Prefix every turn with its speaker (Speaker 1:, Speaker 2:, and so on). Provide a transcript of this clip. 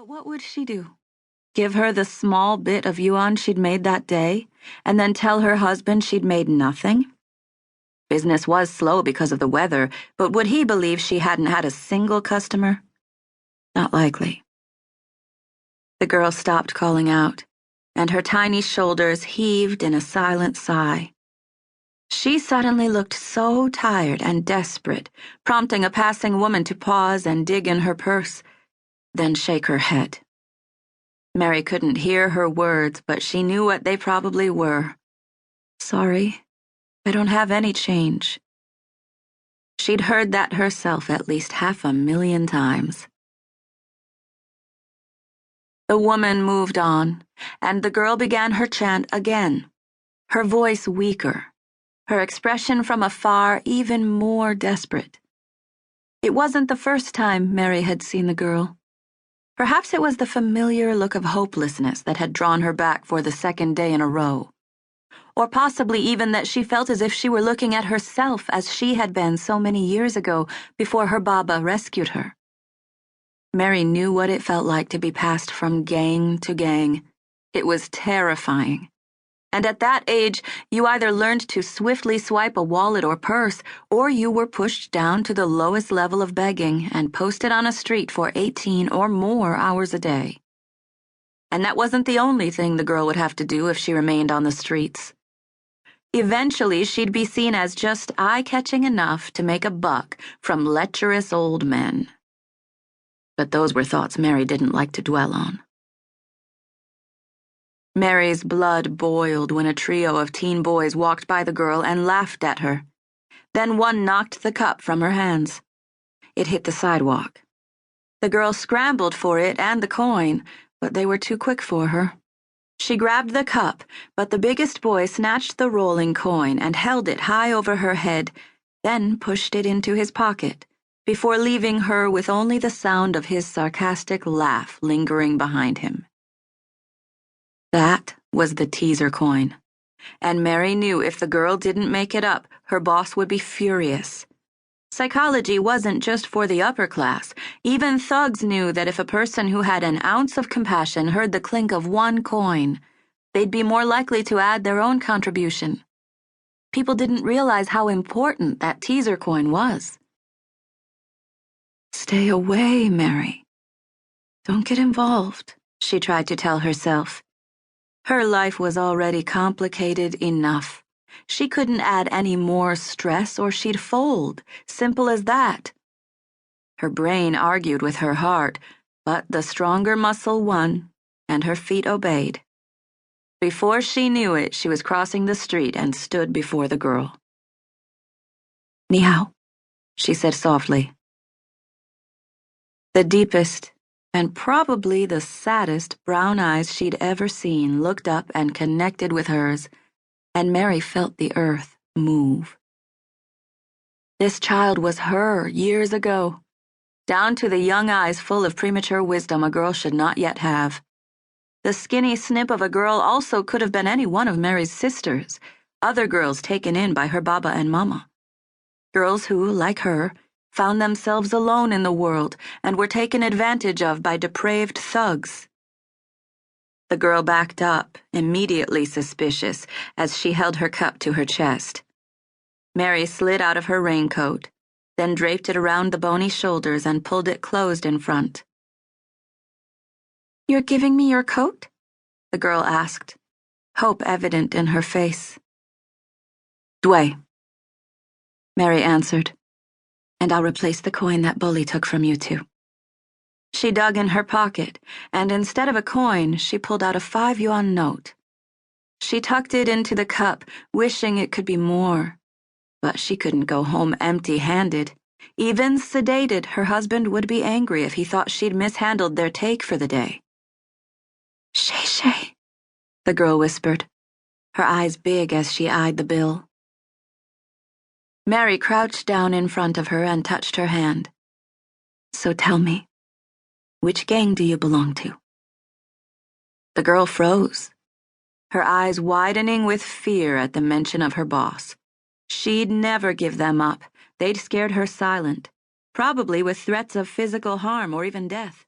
Speaker 1: But what would she do? Give her the small bit of yuan she'd made that day, and then tell her husband she'd made nothing? Business was slow because of the weather, but would he believe she hadn't had a single customer? Not likely. The girl stopped calling out, and her tiny shoulders heaved in a silent sigh. She suddenly looked so tired and desperate, prompting a passing woman to pause and dig in her purse, then shake her head. Mary couldn't hear her words, but she knew what they probably were. Sorry, I don't have any change. She'd heard that herself at least 500,000 times. The woman moved on, and the girl began her chant again, her voice weaker, her expression from afar even more desperate. It wasn't the first time Mary had seen the girl. Perhaps it was the familiar look of hopelessness that had drawn her back for the second day in a row. Or possibly even that she felt as if she were looking at herself as she had been so many years ago before her Baba rescued her. Mary knew what it felt like to be passed from gang to gang. It was terrifying. And at that age, you either learned to swiftly swipe a wallet or purse, or you were pushed down to the lowest level of begging and posted on a street for 18 or more hours a day. And that wasn't the only thing the girl would have to do if she remained on the streets. Eventually, she'd be seen as just eye-catching enough to make a buck from lecherous old men. But those were thoughts Mary didn't like to dwell on. Mary's blood boiled when a trio of teen boys walked by the girl and laughed at her. Then one knocked the cup from her hands. It hit the sidewalk. The girl scrambled for it and the coin, but they were too quick for her. She grabbed the cup, but the biggest boy snatched the rolling coin and held it high over her head, then pushed it into his pocket, before leaving her with only the sound of his sarcastic laugh lingering behind him. That was the teaser coin, and Mary knew if the girl didn't make it up, her boss would be furious. Psychology wasn't just for the upper class. Even thugs knew that if a person who had an ounce of compassion heard the clink of one coin, they'd be more likely to add their own contribution. People didn't realize how important that teaser coin was. Stay away, Mary. Don't get involved, she tried to tell herself. Her life was already complicated enough. She couldn't add any more stress or she'd fold, simple as that. Her brain argued with her heart, but the stronger muscle won, and her feet obeyed. Before she knew it, she was crossing the street and stood before the girl. "Ni hao," she said softly. The deepest, and probably the saddest brown eyes she'd ever seen looked up and connected with hers, and Mary felt the earth move. This child was her years ago, down to the young eyes full of premature wisdom a girl should not yet have. The skinny snip of a girl also could have been any one of Mary's sisters, other girls taken in by her Baba and Mama. Girls who, like her, found themselves alone in the world and were taken advantage of by depraved thugs. The girl backed up, immediately suspicious, as she held her cup to her chest. Mary slid out of her raincoat, then draped it around the bony shoulders and pulled it closed in front. "You're giving me your coat?" the girl asked, hope evident in her face. "Dway," Mary answered. "And I'll replace the coin that bully took from you too." She dug in her pocket, and instead of a coin, she pulled out a 5-yuan note. She tucked it into the cup, wishing it could be more. But she couldn't go home empty-handed. Even sedated, her husband would be angry if he thought she'd mishandled their take for the day. "Shay Shay," the girl whispered, her eyes big as she eyed the bill. Mary crouched down in front of her and touched her hand. "So tell me, which gang do you belong to?" The girl froze, her eyes widening with fear at the mention of her boss. She'd never give them up. They'd scared her silent, probably with threats of physical harm or even death.